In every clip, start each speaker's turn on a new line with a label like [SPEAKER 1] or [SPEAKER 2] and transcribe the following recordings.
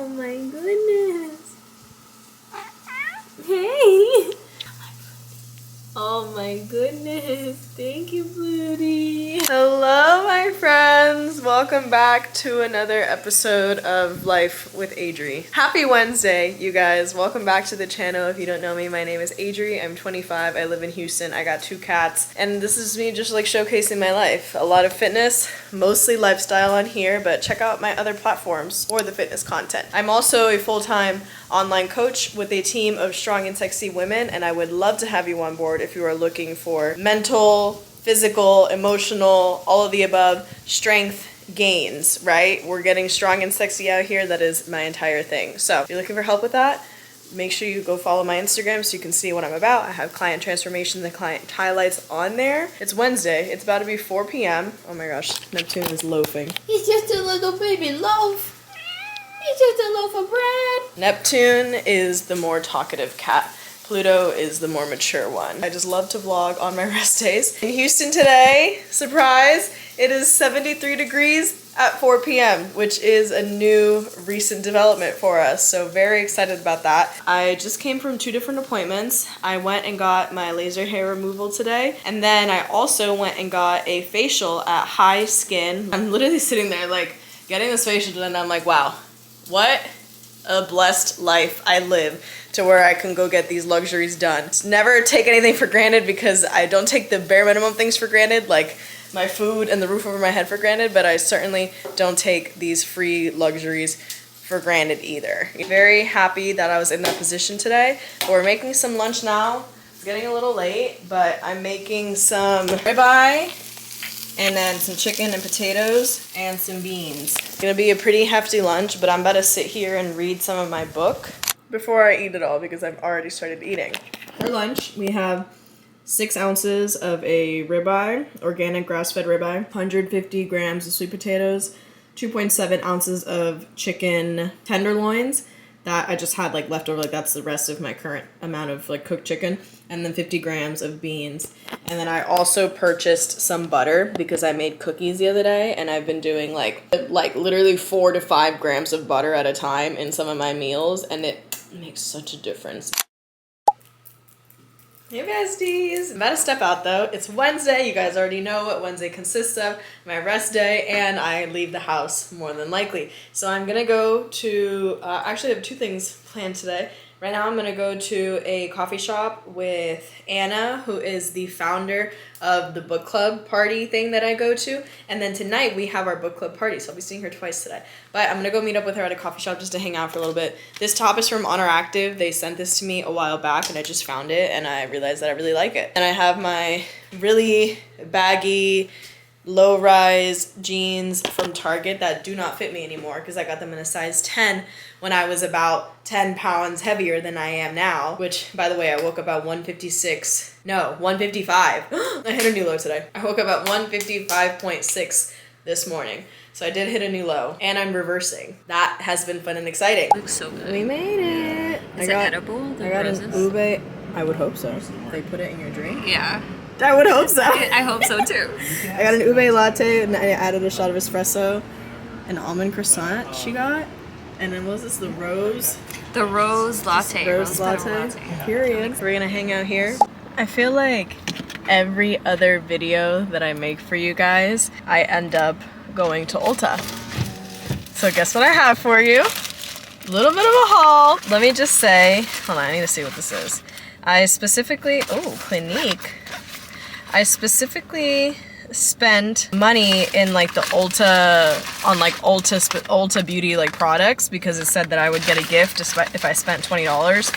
[SPEAKER 1] Oh my goodness. Hey. Oh my goodness. Thank you, Flutie. Hello, my friends. Welcome back to another episode of Life with Adri. Happy Wednesday, you guys. Welcome back to the channel. If you don't know me, my name is Adri. I'm 25. I live in Houston. I got 2 cats. And this is me just like showcasing my life. A lot of fitness, mostly lifestyle on here, but check out my other platforms for the fitness content. I'm also a full-time online coach with a team of strong and sexy women, and I would love to have you on board if you are looking for mental, physical, emotional, all of the above strength gains, right? We're getting strong and sexy out here. That is my entire thing. So if you're looking for help with that, make sure you go follow my Instagram so you can see what I'm about. I have client transformation, the client highlights on there. It's Wednesday. It's about to be 4 p.m. Oh my gosh, Neptune is loafing. He's just a little baby loaf. He's just a loaf of bread. Neptune is the more talkative cat. Pluto is the more mature one. I just love to vlog on my rest days. In Houston today, surprise, it is 73 degrees at 4 p.m., which is a new recent development for us. So very excited about that. I just came from 2 different appointments. I went and got my laser hair removal today. And then I also went and got a facial at High Skin. I'm literally sitting there like getting this facial done and I'm like, wow. What a blessed life I live to where I can go get these luxuries done. Just never take anything for granted because I don't take the bare minimum things for granted, like my food and the roof over my head for granted, but I certainly don't take these free luxuries for granted either. Very happy that I was in that position today. But we're making some lunch now. It's getting a little late, but I'm making some ribeye, and then some chicken and potatoes and some beans. It's gonna be a pretty hefty lunch, but I'm about to sit here and read some of my book before I eat it all because I've already started eating. For lunch, we have 6 ounces of a ribeye, organic grass-fed ribeye, 150 grams of sweet potatoes, 2.7 ounces of chicken tenderloins that I just had like leftover, like that's the rest of my current amount of like cooked chicken, and then 50 grams of beans. And then I also purchased some butter because I made cookies the other day and I've been doing like literally 4 to 5 grams of butter at a time in some of my meals, and it makes such a difference. Hey besties! I'm about to step out though. It's Wednesday. You guys already know what Wednesday consists of. My rest day, and I leave the house more than likely. So I'm gonna go to, actually I have 2 things planned today. Right now I'm gonna go to a coffee shop with Anna, who is the founder of the book club party thing that I go to. And then tonight we have our book club party, so I'll be seeing her twice today. But I'm gonna go meet up with her at a coffee shop just to hang out for a little bit. This top is from Honor Active. They sent this to me a while back and I just found it and I realized that I really like it. And I have my really baggy, low-rise jeans from Target that do not fit me anymore because I got them in a size 10 when I was about 10 pounds heavier than I am now, which, by the way, I woke up at 155. I hit a new low today. I woke up at 155.6 this morning. So I did hit a new low, and I'm reversing. That has been fun and exciting.
[SPEAKER 2] Looks so good.
[SPEAKER 1] We made it.
[SPEAKER 2] Is it edible?
[SPEAKER 1] I got an ube. I would hope so. They put it in your drink?
[SPEAKER 2] Yeah.
[SPEAKER 1] I would hope so.
[SPEAKER 2] I hope so too.
[SPEAKER 1] I got an ube latte and I added a shot of espresso, an almond croissant she got, and then what was this, the rose?
[SPEAKER 2] The rose latte.
[SPEAKER 1] Rose latte. Period. We're gonna hang out here. I feel like every other video that I make for you guys, I end up going to Ulta. So guess what I have for you? A little bit of a haul. Let me just say, hold on, I need to see what this is. I specifically spent money in like the Ulta, on like Ulta beauty like products because it said that I would get a gift if I spent $20,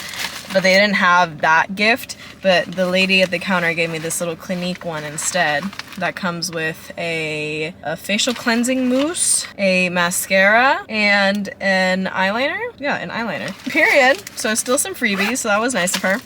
[SPEAKER 1] but they didn't have that gift. But the lady at the counter gave me this little Clinique one instead that comes with a facial cleansing mousse, a mascara, and an eyeliner. Yeah, an eyeliner. Period. So still some freebies, so that was nice of her.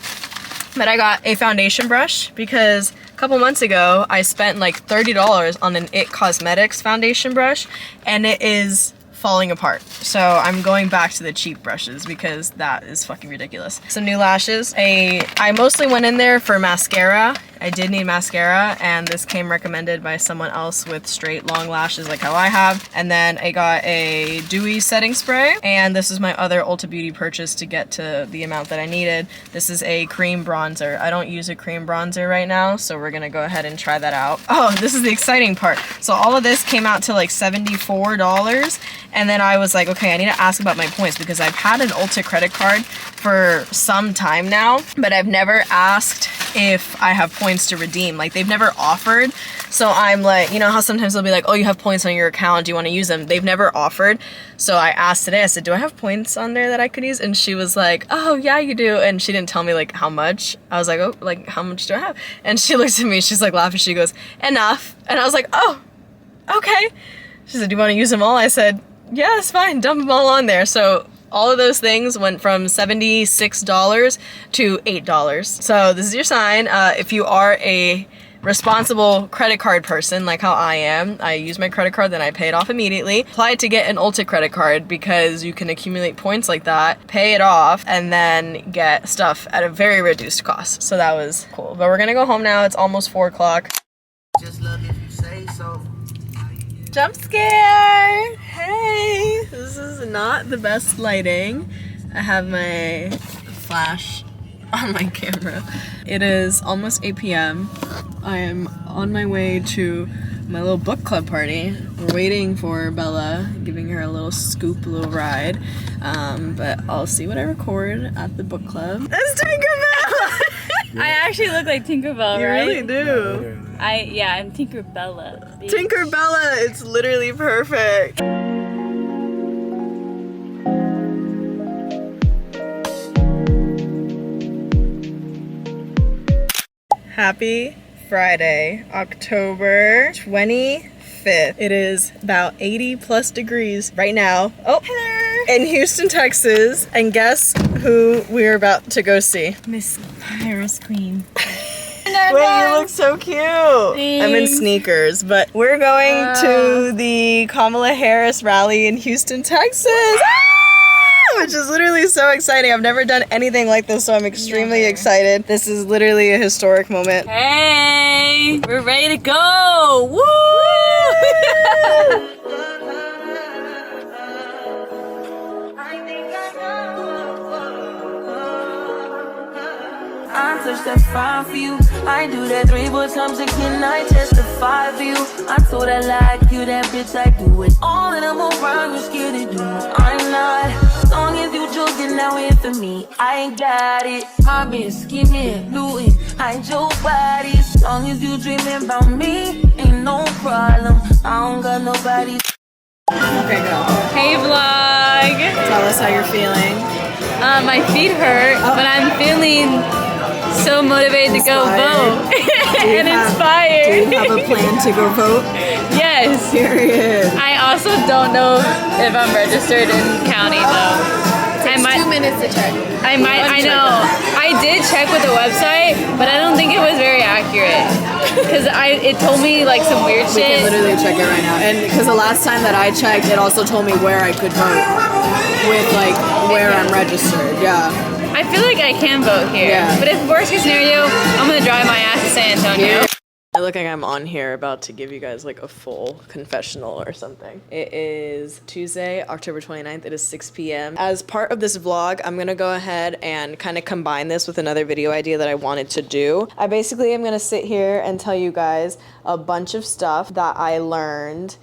[SPEAKER 1] But I got a foundation brush because a couple months ago I spent like $30 on an IT Cosmetics foundation brush and it is falling apart. So I'm going back to the cheap brushes because that is fucking ridiculous. Some new lashes. I mostly went in there for mascara I did need mascara, and this came recommended by someone else with straight long lashes like how I have. And then I got a dewy setting spray, and this is my other Ulta Beauty purchase to get to the amount that I needed. This is a cream bronzer. I don't use a cream bronzer right now, so we're gonna go ahead and try that out. Oh, this is the exciting part. So all of this came out to like $74, and then I was like, okay, I need to ask about my points because I've had an Ulta credit card for some time now, but I've never asked if I have points to redeem. Like, they've never offered. So I'm like, you know how sometimes they'll be like, oh, you have points on your account, do you want to use them? They've never offered. So I asked today, I said, do I have points on there that I could use? And she was like, oh yeah, you do. And she didn't tell me like how much. I was like, oh, like how much do I have? And she looks at me, she's like laughing, she goes, enough. And I was like, oh, okay. She said, do you want to use them all? I said, yeah, it's fine, dump them all on there. So all of those things went from $76 to $8. So this is your sign. If you are a responsible credit card person like how I am, I use my credit card, then I pay it off immediately. Apply to get an Ulta credit card because you can accumulate points like that, pay it off, and then get stuff at a very reduced cost. So that was cool. But we're gonna go home now. It's almost 4 o'clock.
[SPEAKER 3] Just look if you say so.
[SPEAKER 1] Jump scare! Hey! This is not the best lighting. I have my flash on my camera. It is almost 8 p.m. I am on my way to my little book club party. We're waiting for Bella, giving her a little scoop, a little ride. But I'll see what I record at the book club. That's Tinkerbell!
[SPEAKER 4] I actually look like Tinkerbell,
[SPEAKER 1] You
[SPEAKER 4] right?
[SPEAKER 1] really do.
[SPEAKER 4] I'm Tinkerbella. bitch.
[SPEAKER 1] Tinkerbella, it's literally perfect. Happy Friday, October 25th. It is about 80 plus degrees right now. Oh, hello. In Houston, Texas. And guess who we're about to go see?
[SPEAKER 4] Miss Paris Queen.
[SPEAKER 1] Wait, you look so cute. I'm in sneakers, but we're going to the Kamala Harris rally in Houston, Texas. Which is literally so exciting. I've never done anything like this, so I'm extremely excited. This is literally a historic moment.
[SPEAKER 4] Hey, we're ready to go. Woo!
[SPEAKER 5] I touch that 5 for you. I do that 3 more times again. I testify for you. I told her like you, that bitch. I do it all, and I'm around. You're scared to do. I'm not. As long as you joking now here for me, I ain't got it. I've been scheming, looting, hide your body. As long as you dreaming about me, ain't no problem. I don't got nobody.
[SPEAKER 1] Okay, go.
[SPEAKER 4] Hey vlog.
[SPEAKER 1] Tell us how you're feeling.
[SPEAKER 4] My feet hurt, but I'm feeling so motivated to go vote and inspired.
[SPEAKER 1] Do you have a plan to go vote?
[SPEAKER 4] Yes.
[SPEAKER 1] Period.
[SPEAKER 4] I also don't know if I'm registered in county though. I might.
[SPEAKER 2] 2 minutes to check.
[SPEAKER 4] I know. I did check with the website, but I don't think it was very accurate because it told me like some weird
[SPEAKER 6] We can
[SPEAKER 4] shit.
[SPEAKER 6] literally check it right now. And because the last time that I checked, it also told me where I could vote with like where I'm registered. Yeah.
[SPEAKER 4] I feel like I can vote here,
[SPEAKER 6] Yeah.
[SPEAKER 4] but if worst case scenario, I'm gonna drive my ass to San Antonio.
[SPEAKER 1] I look like I'm on here about to give you guys like a full confessional or something. It is Tuesday, October 29th. It is 6 p.m. As part of this vlog, I'm gonna go ahead and kind of combine this with another video idea that I wanted to do. I basically am gonna sit here and tell you guys a bunch of stuff that I learned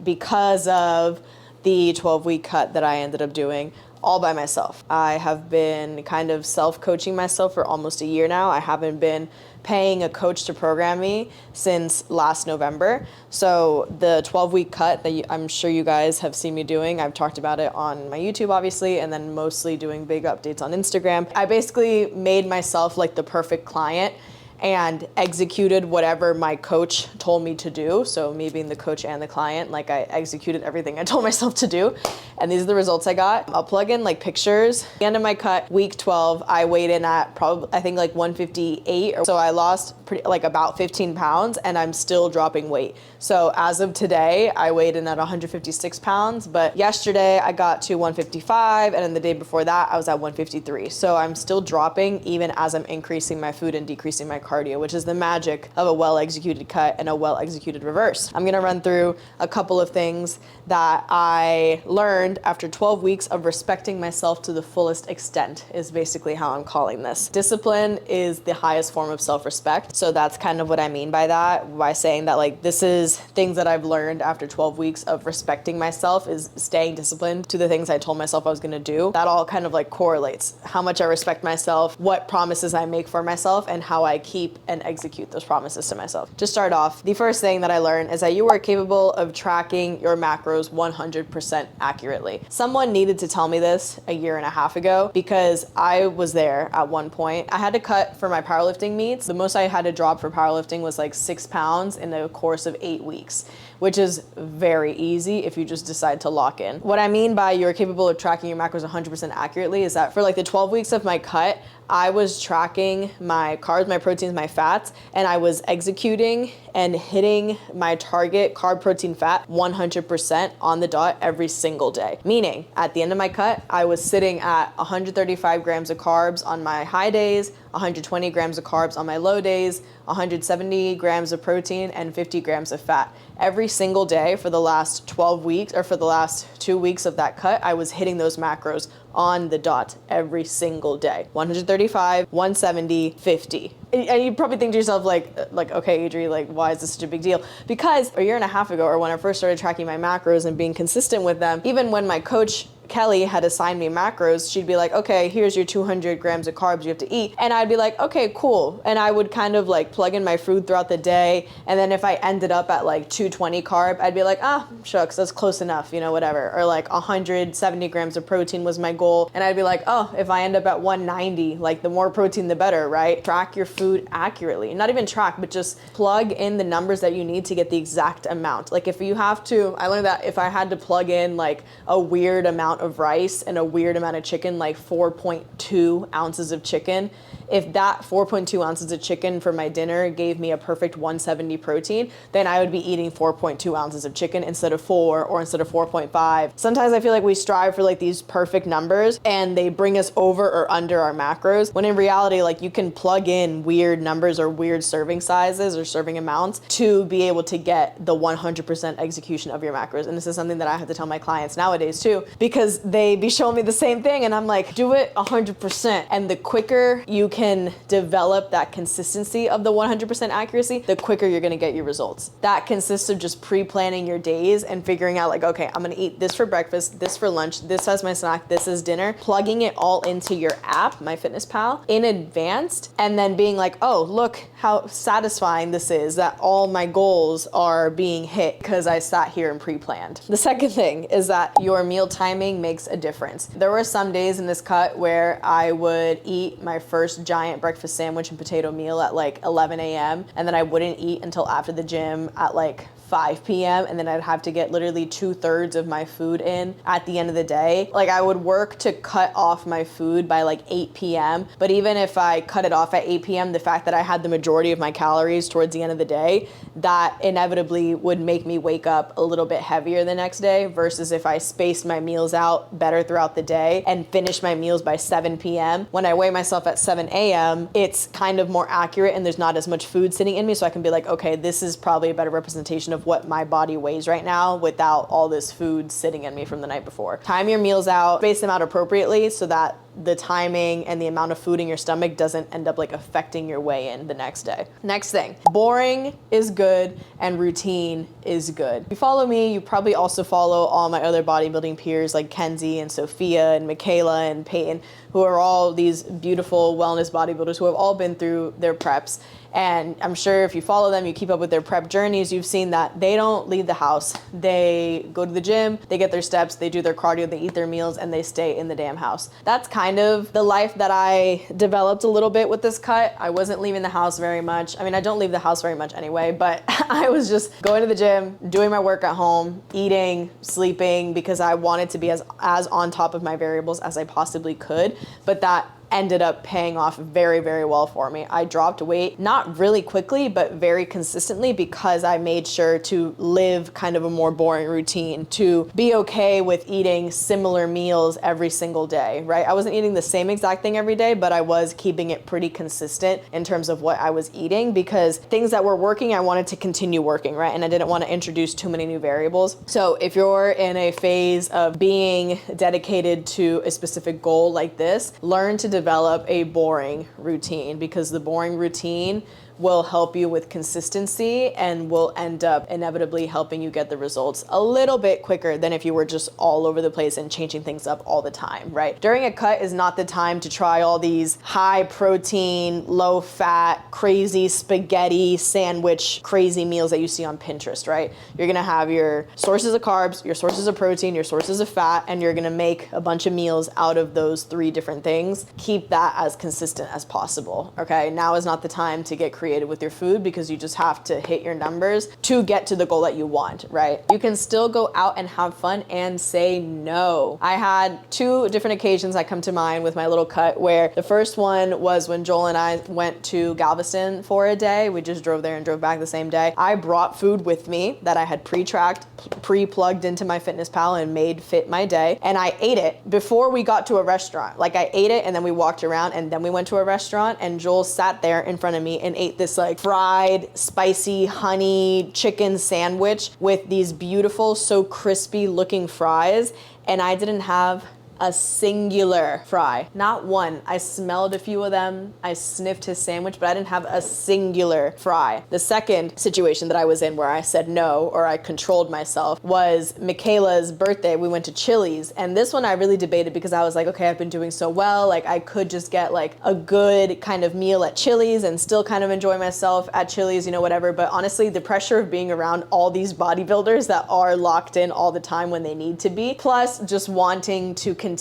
[SPEAKER 1] because of the 12-week cut that I ended up doing all by myself. I have been kind of self-coaching myself for almost a year now. I haven't been paying a coach to program me since last November. So the 12-week cut that I'm sure you guys have seen me doing, I've talked about it on my YouTube obviously, and then mostly doing big updates on Instagram. I basically made myself like the perfect client and executed whatever my coach told me to do. So me being the coach and the client, like I executed everything I told myself to do. And these are the results I got. I'll plug in like pictures. At the end of my cut, week 12, I weighed in at probably, I think like 158. So I lost like about 15 pounds and I'm still dropping weight. So as of today, I weighed in at 156 pounds, but yesterday I got to 155, and then the day before that, I was at 153. So I'm still dropping even as I'm increasing my food and decreasing my carbs. cardio, which is the magic of a well-executed cut and a well-executed reverse. I'm gonna run through a couple of things that I learned after 12 weeks of respecting myself to the fullest extent, is basically how I'm calling this. Discipline is the highest form of self-respect. So that's kind of what I mean by that, by saying that like this is things that I've learned after 12 weeks of respecting myself, is staying disciplined to the things I told myself I was gonna do. That all kind of like correlates. How much I respect myself, what promises I make for myself, and how I keep and execute those promises to myself. To start off, the first thing that I learned is that you are capable of tracking your macros 100% accurately. Someone needed to tell me this a year and a half ago because I was there at one point. I had to cut for my powerlifting meets. The most I had to drop for powerlifting was like 6 pounds in the course of 8 weeks, which is very easy if you just decide to lock in. What I mean by you're capable of tracking your macros 100% accurately is that for like the 12 weeks of my cut, I was tracking my carbs, my proteins, my fats, and I was executing and hitting my target carb, protein, fat 100% on the dot every single day. Meaning, at the end of my cut, I was sitting at 135 grams of carbs on my high days, 120 grams of carbs on my low days, 170 grams of protein, and 50 grams of fat. Every single day for the last 12 weeks, or for the last 2 weeks of that cut, I was hitting those macros on the dot every single day. 135, 170, 50. And you probably think to yourself like, okay, Adri, like, why is this such a big deal? Because a year and a half ago, or when I first started tracking my macros and being consistent with them, even when my coach Kelly had assigned me macros, she'd be like, okay, here's your 200 grams of carbs you have to eat. And I'd be like, okay, cool. And I would kind of like plug in my food throughout the day. And then if I ended up at like 220 carb, I'd be like, shucks, that's close enough, you know, whatever. Or like 170 grams of protein was my goal. And I'd be like, oh, if I end up at 190, like the more protein, the better, right? Track your food accurately. Not even track, but just plug in the numbers that you need to get the exact amount. Like if you have to, I learned that if I had to plug in like a weird amount of rice and a weird amount of chicken, like 4.2 ounces of chicken, if that 4.2 ounces of chicken for my dinner gave me a perfect 170 protein, then I would be eating 4.2 ounces of chicken instead of 4 or instead of 4.5. Sometimes I feel like we strive for like these perfect numbers and they bring us over or under our macros, when in reality, like you can plug in weird numbers or weird serving sizes or serving amounts to be able to get the 100% execution of your macros. And this is something that I have to tell my clients nowadays too, because they be showing me the same thing and I'm like, do it 100%. And the quicker you can develop that consistency of the 100% accuracy, the quicker you're gonna get your results. That consists of just pre-planning your days and figuring out like, okay, I'm gonna eat this for breakfast, this for lunch, this as my snack, this is dinner, plugging it all into your app, MyFitnessPal, in advance, and then being like, oh, look how satisfying this is that all my goals are being hit because I sat here and pre-planned. The second thing is that your meal timing makes a difference. There were some days in this cut where I would eat my first giant breakfast sandwich and potato meal at like 11 a.m. and then I wouldn't eat until after the gym at like 5 p.m. and then I'd have to get literally 2/3 of my food in at the end of the day. Like I would work to cut off my food by like 8 p.m. But even if I cut it off at 8 p.m., the fact that I had the majority of my calories towards the end of the day, that inevitably would make me wake up a little bit heavier the next day versus if I spaced my meals out better throughout the day and finished my meals by 7 p.m. When I weigh myself at 7 a.m., it's kind of more accurate and there's not as much food sitting in me, so I can be like, okay, this is probably a better representation of what my body weighs right now without all this food sitting in me from the night before. Time your meals out, space them out appropriately so that the timing and the amount of food in your stomach doesn't end up like affecting your weigh in the next day. Next thing, boring is good and routine is good. If you follow me, you probably also follow all my other bodybuilding peers like Kenzie and Sophia and Michaela and Peyton, who are all these beautiful wellness bodybuilders who have all been through their preps. And I'm sure if you follow them, you keep up with their prep journeys, you've seen that they don't leave the house. They go to the gym, they get their steps, they do their cardio, they eat their meals, and they stay in the damn house. That's kind of the life that I developed a little bit with this cut. I wasn't leaving the house very much. I mean, I don't leave the house very much anyway, but I was just going to the gym, doing my work at home, eating, sleeping, because I wanted to be as on top of my variables as I possibly could. But that ended up paying off very, very well for me. I dropped weight, not really quickly, but very consistently, because I made sure to live kind of a more boring routine, to be okay with eating similar meals every single day, right? I wasn't eating the same exact thing every day, but I was keeping it pretty consistent in terms of what I was eating, because things that were working, I wanted to continue working, right? And I didn't want to introduce too many new variables. So if you're in a phase of being dedicated to a specific goal like this, learn to develop a boring routine, because the boring routine will help you with consistency and will end up inevitably helping you get the results a little bit quicker than if you were just all over the place and changing things up all the time, right? During a cut is not the time to try all these high protein, low fat, crazy spaghetti sandwich, crazy meals that you see on Pinterest, right? You're gonna have your sources of carbs, your sources of protein, your sources of fat, and you're gonna make a bunch of meals out of those 3 different things. Keep that as consistent as possible, okay? Now is not the time to get creative with your food, because you just have to hit your numbers to get to the goal that you want, right? You can still go out and have fun and say no. I had 2 different occasions that come to mind with my little cut, where the first one was when Joel and I went to Galveston for a day. We just drove there and drove back the same day. I brought food with me that I had pre-tracked, pre-plugged into my MyFitnessPal and made fit my day, and I ate it before we got to a restaurant. Like, I ate it and then we walked around and then we went to a restaurant, and Joel sat there in front of me and ate this like fried spicy honey chicken sandwich with these beautiful, so crispy looking fries, and I didn't have a singular fry, not one. I smelled a few of them, I sniffed his sandwich, but I didn't have a singular fry. The second situation that I was in where I said no, or I controlled myself, was Michaela's birthday. We went to Chili's, and this one I really debated, because I was like, okay, I've been doing so well, like I could just get like a good kind of meal at Chili's and still kind of enjoy myself at Chili's, you know, whatever. But honestly, the pressure of being around all these bodybuilders that are locked in all the time when they need to be, plus just wanting to continue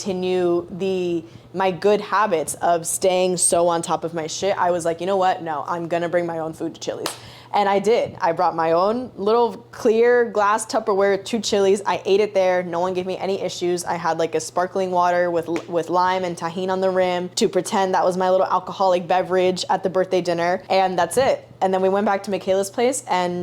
[SPEAKER 1] my good habits of staying so on top of my shit, I was like, you know what? No, I'm gonna bring my own food to Chili's. And I did. I brought my own little clear glass Tupperware to Chili's. I ate it there. No one gave me any issues. I had like a sparkling water with lime and tahini on the rim to pretend that was my little alcoholic beverage at the birthday dinner. And that's it. And then we went back to Michaela's place, and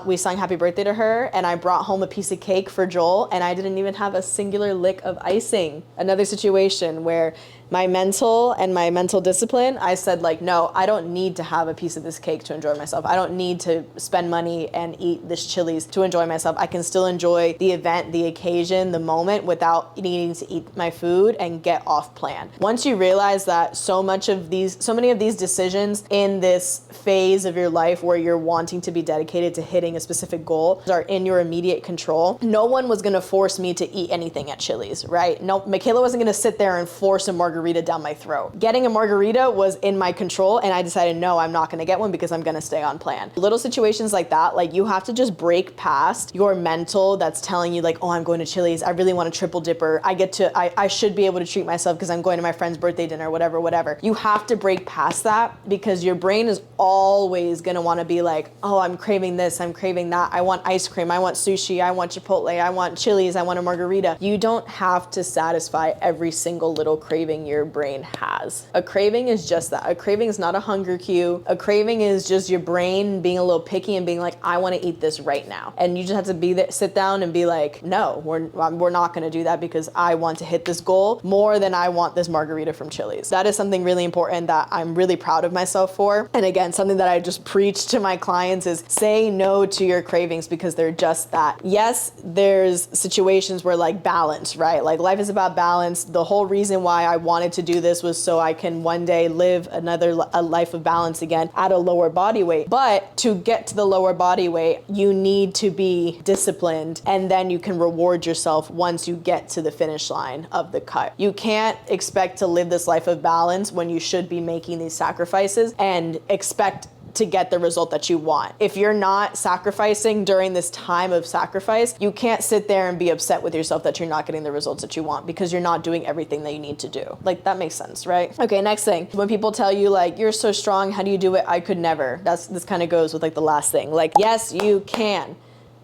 [SPEAKER 1] we sang happy birthday to her, and I brought home a piece of cake for Joel, and I didn't even have a singular lick of icing. Another situation where my mental discipline, I said like, no, I don't need to have a piece of this cake to enjoy myself. I don't need to spend money and eat this Chili's to enjoy myself. I can still enjoy the event, the occasion, the moment without needing to eat my food and get off plan. Once you realize that so many of these decisions in this phase of your life where you're wanting to be dedicated to hitting a specific goal are in your immediate control, no one was gonna force me to eat anything at Chili's, right? No, Michaela wasn't gonna sit there and force a margarita down my throat. Getting a margarita was in my control, and I decided, no, I'm not gonna get one because I'm gonna stay on plan. Little situations like that, like you have to just break past your mental that's telling you like, oh, I'm going to Chili's, I really want a triple dipper, I should be able to treat myself because I'm going to my friend's birthday dinner, whatever. You have to break past that, because your brain is always gonna wanna be like, oh, I'm craving this, I'm craving that, I want ice cream, I want sushi, I want Chipotle, I want Chili's, I want a margarita. You don't have to satisfy every single little craving your brain has. A craving is just that. A craving is not a hunger cue. A craving is just your brain being a little picky and being like, I wanna eat this right now. And you just have to be there, sit down and be like, no, we're not gonna do that, because I want to hit this goal more than I want this margarita from Chili's. That is something really important that I'm really proud of myself for. And again, something that I just preach to my clients is say no to your cravings, because they're just that. Yes, there's situations where like balance, right? Like life is about balance. The whole reason why I wanted to do this was so I can one day live a life of balance again at a lower body weight. But to get to the lower body weight, you need to be disciplined, and then you can reward yourself once you get to the finish line of the cut. You can't expect to live this life of balance when you should be making these sacrifices and expect to get the result that you want. If you're not sacrificing during this time of sacrifice, you can't sit there and be upset with yourself that you're not getting the results that you want, because you're not doing everything that you need to do. Like, that makes sense, right? Okay, next thing. When people tell you like, you're so strong, how do you do it? I could never. This kind of goes with like the last thing. Like, yes, you can.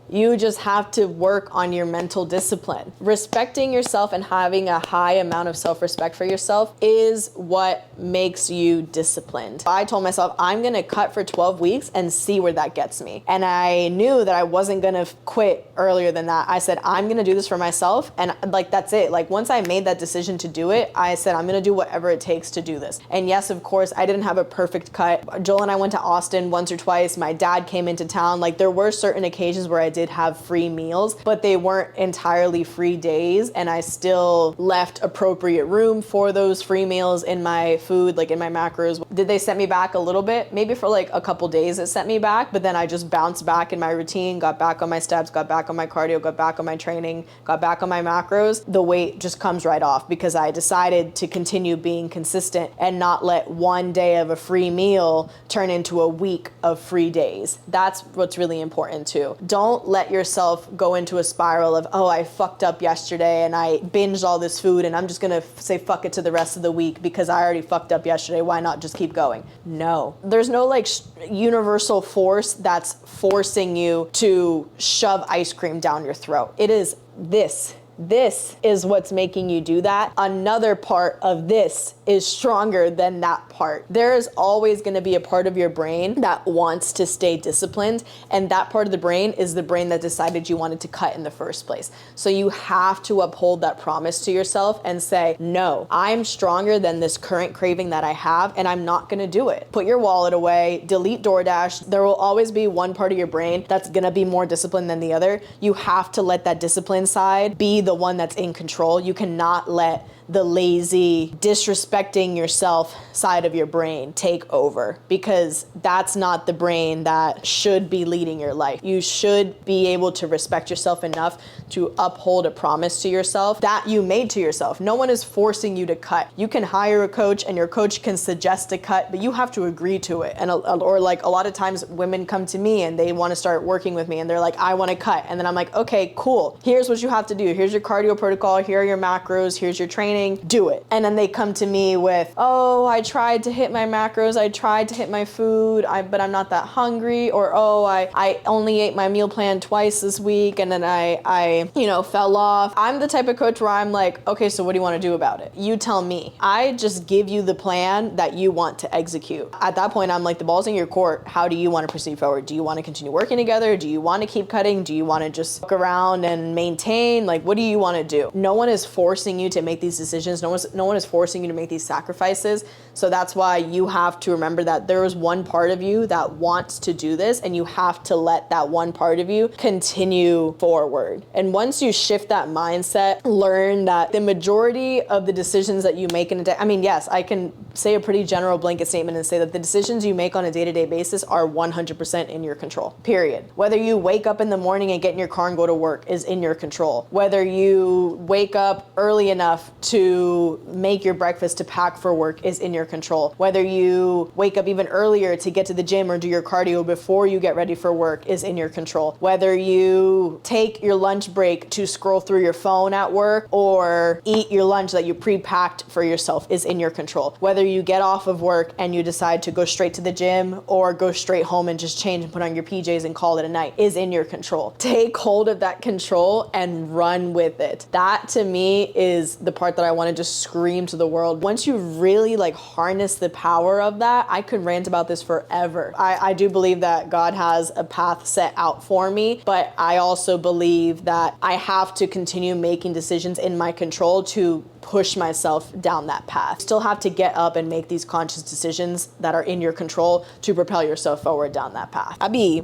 [SPEAKER 1] You just have to work on your mental discipline. Respecting yourself and having a high amount of self-respect for yourself is what makes you disciplined. I told myself I'm gonna cut for 12 weeks and see where that gets me. And I knew that I wasn't gonna quit earlier than that. I said, I'm gonna do this for myself, and like, that's it. Like, once I made that decision to do it, I said, I'm gonna do whatever it takes to do this. And yes, of course, I didn't have a perfect cut. Joel and I went to Austin once or twice. My dad came into town. Like, there were certain occasions where I did have free meals, but they weren't entirely free days, and I still left appropriate room for those free meals in my food, like in my macros. Did they set me back a little bit? Maybe for like a couple days it set me back, but then I just bounced back in my routine, got back on my steps, got back on my cardio, got back on my training, got back on my macros. The weight just comes right off because I decided to continue being consistent and not let one day of a free meal turn into a week of free days. That's what's really important too. Don't let yourself go into a spiral of, oh, I fucked up yesterday and I binged all this food and I'm just gonna say fuck it to the rest of the week because I already fucked up yesterday. Why not just keep going? No. There's no like universal force that's forcing you to shove ice cream down your throat. It is this. This is what's making you do that. Another part of this is stronger than that part. There is always going to be a part of your brain that wants to stay disciplined, and that part of the brain is the brain that decided you wanted to cut in the first place. So you have to uphold that promise to yourself and say, no, I'm stronger than this current craving that I have, and I'm not going to do it. Put your wallet away, delete DoorDash. There will always be one part of your brain that's going to be more disciplined than the other. You have to let that discipline side be the one that's in control. You cannot let the lazy, disrespecting yourself side of your brain take over, because that's not the brain that should be leading your life. You should be able to respect yourself enough to uphold a promise to yourself that you made to yourself. No one is forcing you to cut. You can hire a coach and your coach can suggest a cut, but you have to agree to it. And or like a lot of times women come to me and they want to start working with me and they're like, I want to cut. And then I'm like, okay, cool. Here's what you have to do. Here's your cardio protocol. Here are your macros. Here's your training. Do it. And then they come to me with, oh, I tried to hit my macros. I tried to hit my food, but I'm not that hungry. Or, oh, I only ate my meal plan twice this week and then I fell off. I'm the type of coach where I'm like, okay, so what do you want to do about it? You tell me. I just give you the plan that you want to execute. At that point, I'm like, the ball's in your court. How do you want to proceed forward? Do you want to continue working together? Do you want to keep cutting? Do you want to just look around and maintain? Like, what do you want to do? No one is forcing you to make these decisions. No one is forcing you to make these sacrifices. So that's why you have to remember that there is one part of you that wants to do this, and you have to let that one part of you continue forward. And once you shift that mindset, learn that the majority of the decisions that you make in a day, I mean, yes, I can say a pretty general blanket statement and say that the decisions you make on a day-to-day basis are 100% in your control, period. Whether you wake up in the morning and get in your car and go to work is in your control. Whether you wake up early enough to make your breakfast to pack for work is in your control. Whether you wake up even earlier to get to the gym or do your cardio before you get ready for work is in your control. Whether you take your lunch break to scroll through your phone at work or eat your lunch that you pre-packed for yourself is in your control. Whether you get off of work and you decide to go straight to the gym or go straight home and just change and put on your PJs and call it a night is in your control. Take hold of that control and run with it. That to me is the part that I want to just scream to the world. Once you really like harness the power of that, I could rant about this forever. I do believe that God has a path set out for me, but I also believe that I have to continue making decisions in my control to push myself down that path. Still have to get up and make these conscious decisions that are in your control to propel yourself forward down that path. I be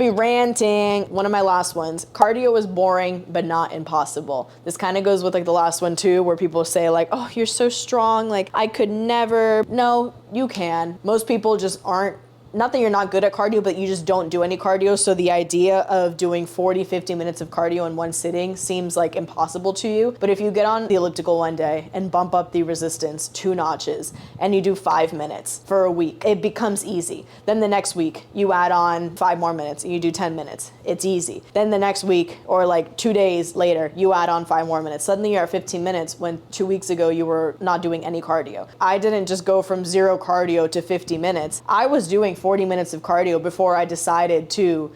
[SPEAKER 1] ranting. One of my last ones, cardio is boring, but not impossible. This kind of goes with like the last one too, where people say like, oh, you're so strong. Like I could never. No, you can. Most people just aren't. Not that you're not good at cardio, but you just don't do any cardio. So the idea of doing 40, 50 minutes of cardio in one sitting seems like impossible to you. But if you get on the elliptical one day and bump up the resistance 2 notches and you do 5 minutes for a week, it becomes easy. Then the next week you add on 5 more minutes and you do 10 minutes. It's easy. Then the next week or like 2 days later, you add on 5 more minutes. Suddenly you're at 15 minutes when 2 weeks ago you were not doing any cardio. I didn't just go from 0 cardio to 50 minutes. I was doing 40 minutes of cardio before I decided to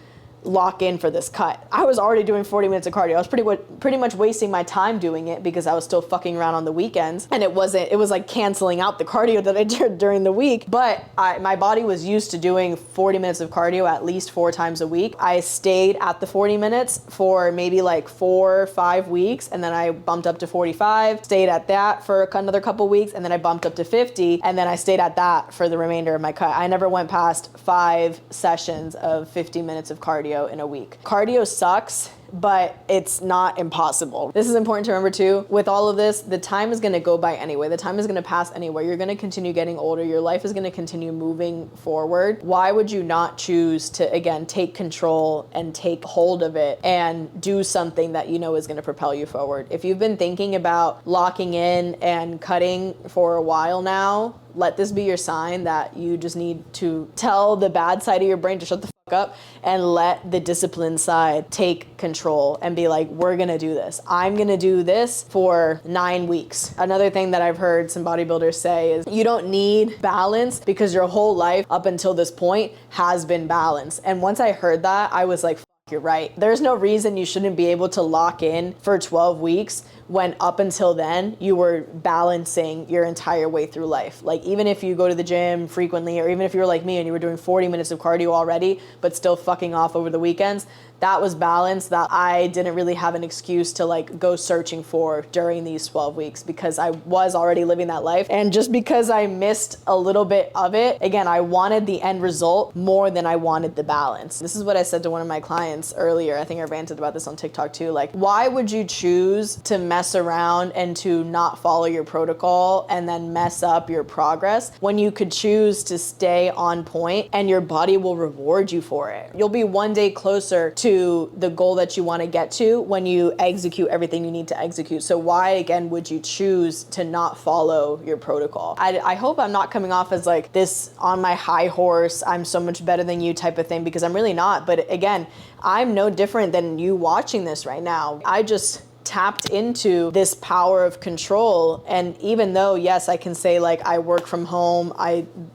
[SPEAKER 1] lock in for this cut. I was already doing 40 minutes of cardio. I was pretty much wasting my time doing it because I was still fucking around on the weekends, and it was like canceling out the cardio that I did during the week. But my body was used to doing 40 minutes of cardio at least 4 times a week. I stayed at the 40 minutes for maybe like 4 or 5 weeks, and then I bumped up to 45, stayed at that for another couple weeks, and then I bumped up to 50, and then I stayed at that for the remainder of my cut. I never went past 5 sessions of 50 minutes of cardio in a week. Cardio sucks, but it's not impossible. This is important to remember too. With all of this, the time is gonna go by anyway. The time is gonna pass anyway. You're gonna continue getting older. Your life is gonna continue moving forward. Why would you not choose to, again, take control and take hold of it and do something that you know is gonna propel you forward? If you've been thinking about locking in and cutting for a while now, let this be your sign that you just need to tell the bad side of your brain to shut the fuck up and let the discipline side take control and be like, we're gonna do this. I'm gonna do this for 9 weeks. Another thing that I've heard some bodybuilders say is you don't need balance because your whole life up until this point has been balanced. And once I heard that, I was like, you're right. There's no reason you shouldn't be able to lock in for 12 weeks when up until then you were balancing your entire way through life. Like even if you go to the gym frequently, or even if you were like me and you were doing 40 minutes of cardio already, but still fucking off over the weekends, that was balance that I didn't really have an excuse to like go searching for during these 12 weeks because I was already living that life. And just because I missed a little bit of it, again, I wanted the end result more than I wanted the balance. This is what I said to one of my clients earlier. I think I ranted about this on TikTok too. Like, why would you choose to mess around and to not follow your protocol and then mess up your progress when you could choose to stay on point and your body will reward you for it? You'll be one day closer to the goal that you want to get to when you execute everything you need to execute. So why again would you choose to not follow your protocol? I hope I'm not coming off as like this on my high horse, I'm so much better than you type of thing, because I'm really not. But again, I'm no different than you watching this right now. I just tapped into this power of control. And even though, yes, I can say like I work from home,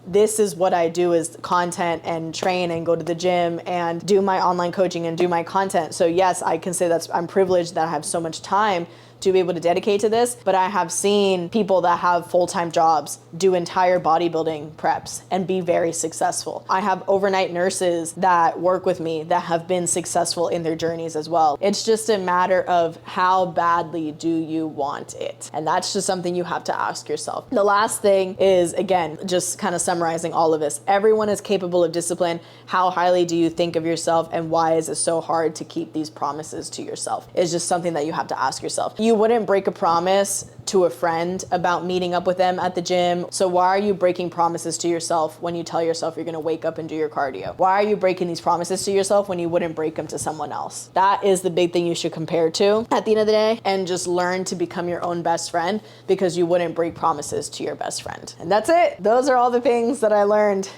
[SPEAKER 1] this is what I do is content and train and go to the gym and do my online coaching and do my content. So yes, I can say I'm privileged that I have so much time to be able to dedicate to this, but I have seen people that have full-time jobs do entire bodybuilding preps and be very successful. I have overnight nurses that work with me that have been successful in their journeys as well. It's just a matter of how badly do you want it? And that's just something you have to ask yourself. The last thing is, again, just kind of summarizing all of this. Everyone is capable of discipline. How highly do you think of yourself, and why is it so hard to keep these promises to yourself? It's just something that you have to ask yourself. You wouldn't break a promise to a friend about meeting up with them at the gym. So why are you breaking promises to yourself when you tell yourself you're gonna wake up and do your cardio? Why are you breaking these promises to yourself when you wouldn't break them to someone else? That is the big thing you should compare to at the end of the day, and just learn to become your own best friend, because you wouldn't break promises to your best friend. And that's it. Those are all the things that I learned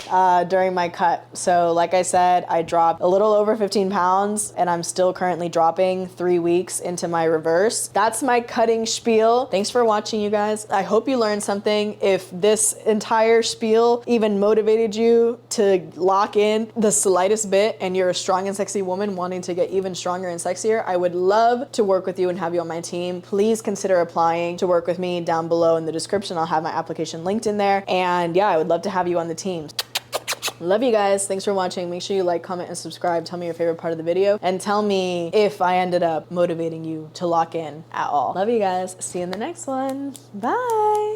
[SPEAKER 1] during my cut. So like I said, I dropped a little over 15 pounds and I'm still currently dropping 3 weeks into my reverse. That's my cutting spiel. Thanks for watching, you guys. I hope you learned something. If this entire spiel even motivated you to lock in the slightest bit and you're a strong and sexy woman wanting to get even stronger and sexier, I would love to work with you and have you on my team. Please consider applying to work with me down below in the description. I'll have my application linked in there. And yeah, I would love to have you on the team. Love you guys. Thanks for watching. Make sure you like, comment, and subscribe. Tell me your favorite part of the video and tell me if I ended up motivating you to lock in at all. Love you guys. See you in the next one. Bye.